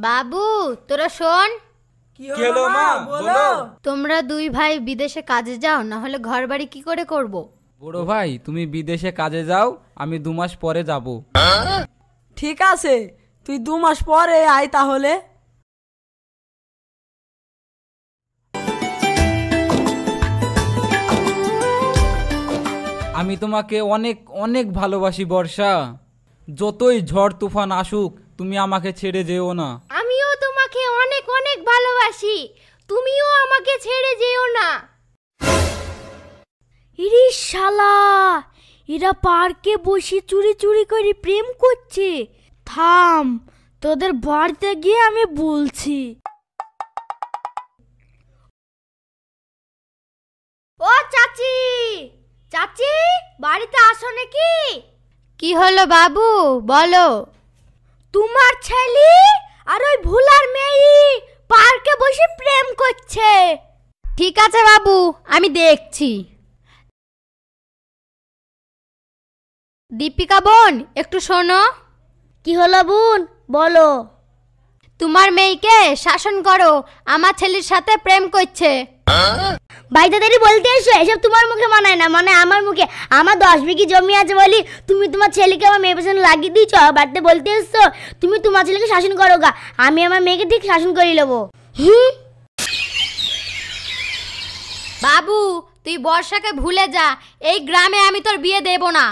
বাবু তোরা শোন। কি হলো মা বলো। তোমরা দুই ভাই বিদেশে কাজে যাও, না হলে ঘর বাড়ি কি করে করব? বড় ভাই তুমি বিদেশে কাজে যাও, আমি 2 মাস পরে যাব। ঠিক আছে, তুই 2 মাস পরে আয় তাহলে। আমি তোমাকে অনেক অনেক ভালোবাসি বর্ষা। যতই ঝড় তুফান আসুক তুমি আমাকে ছেড়ে যেও না। আমিও তোমাকে অনেক অনেক ভালোবাসি, তুমিও আমাকে ছেড়ে যেও না। ইরে শালা, এরা পার্কে বসে চুরি চুরি করে প্রেম করছে। থাম, তোদের বাড়িতে গিয়ে আমি বলছি। ও চাচি, চাচি বাড়িতে আসো নাকি? কি হলো বাবু বলো। তোমার ছেলে আর ওই ভুলার মেয়ে পার্কে বসে প্রেম করছে। ঠিক আছে বাবু, আমি দেখছি। দীপিকা বোন একটু শোনো। কি হলো বোন বলো। তোমার মেয়েকে শাসন করো, আমার ছেলের সাথে প্রেম করছে। ভাই তাড়াতাড়ি বলতে এসো, এসব তোমার মুখে মানায় না, মানে আমার মুখে। আমার 10 বিঘি জমি আছে বলি তুমি তোমার ছেলেকে আমার মেয়ের পেছনে লাগিয়ে দিয়েছ। বাড়িতে বলতে এসছো তুমি তোমার ছেলেকে শাসন করো গা, আমি আমার মেয়েকে ঠিক শাসন করে নেবো। বাবু তুই বর্ষাকে ভুলে যা, এই গ্রামে আমি তোর বিয়ে দেব না।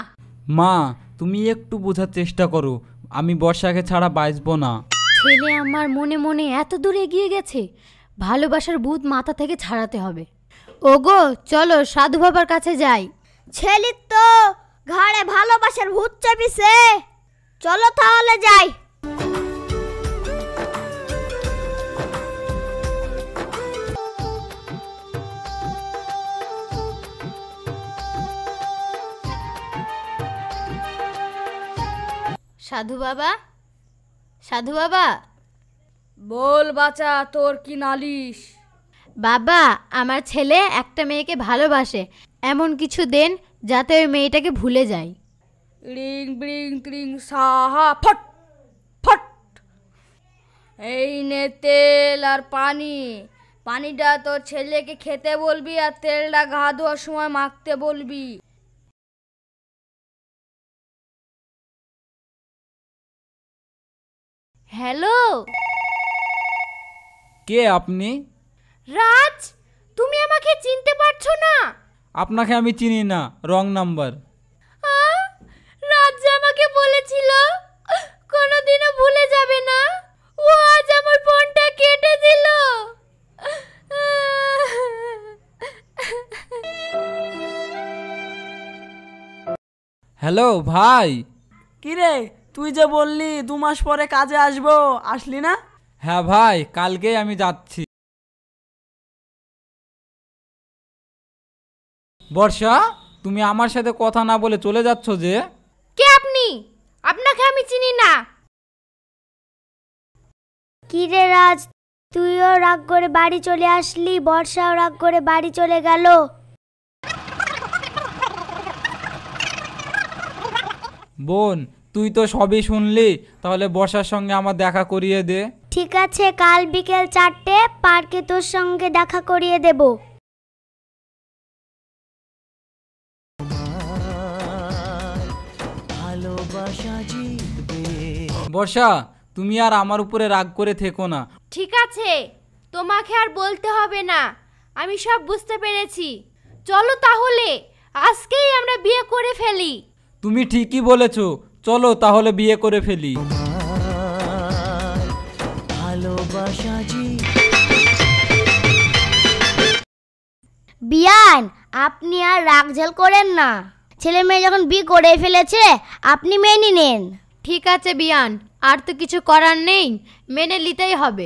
মা তুমি একটু বোঝার চেষ্টা করো, আমি বর্ষাকে ছাড়া বাঁচবো না। ছেলে আমার মনে মনে এত দূর এগিয়ে গেছে, ভালোবাসার ভূত মাথা থেকে ছাড়াতে হবে। ওগো চলো সাধু বাবার কাছে যাই। ছেলে তো ঘাড়ে ভালোবাসার ভূত চাপিছে, চলো তাহলে যাই। সাধু বাবা, সাধু বাবা। বল বাচ্চা, তোর কি নালিশ? বাবা আমার ছেলে একটা মেয়েকে ভালোবাসে, এমন কিছু দেন যাতে ওই মেয়েটাকে ভুলে যায়। রিং ব্রিং ত্রিং সাহা ফট ফট। এই নে তেল আর পানি, পানিটা তোর ছেলেকে খেতে বলবি আর তেলটা গা ধোয়ার সময় মাখতে বলবি। হ্যালো কে আপনি? রাজ, তুমি আমাকে চিনতে পারছো না? আপনাকে আমি চিনি না, রং নাম্বার। রাজ আমাকে বলেছিল কোনোদিনও ভুলে যাবে না, ও আজ আমার ফোনটা কেটে দিল। হ্যালো ভাই। কিরে তুই যে বললি 2 মাস পরে কাজে আসবো, আসলি না? হ্যাঁ ভাই, কালকেই আমি যাচ্ছি। বর্ষা তুমি আমার সাথে কথা না বলে চলে যাচ্ছ যে? কে আপনি? আপনাকে আমি চিনি না। কি রে রাজ, তুইও রাগ করে বাড়ি চলে আসলি, বর্ষাও রাগ করে বাড়ি চলে গেল। বোন তুই তো সবই শুনলি, তাহলে বর্ষার সঙ্গে আমার দেখা করিয়ে দে। ঠিক আছে, কাল বিকেল 4টে পার্কে তোর সঙ্গে দেখা করিয়ে দেব। বর্ষা তুমি আর আমার উপরে রাগ করে থেকো না। ঠিক আছে, তোমাকে আর বলতে হবে না, আমি সব বুঝতে পেরেছি। চলো তাহলে আজকেই আমরা বিয়ে করে ফেলি। তুমি ঠিকই বলেছ, চলো তাহলে বিয়ে করে ফেলি। বিয়ান, আপনি আর রাগ ঝাল করেন না, ছেলে মেয়ে যখন বিয়ে করে ফেলেছে আপনি মেনে নেন। ঠিক আছে বিয়ান, আর তো কিছু করার নেই, মেনে নিতেই হবে।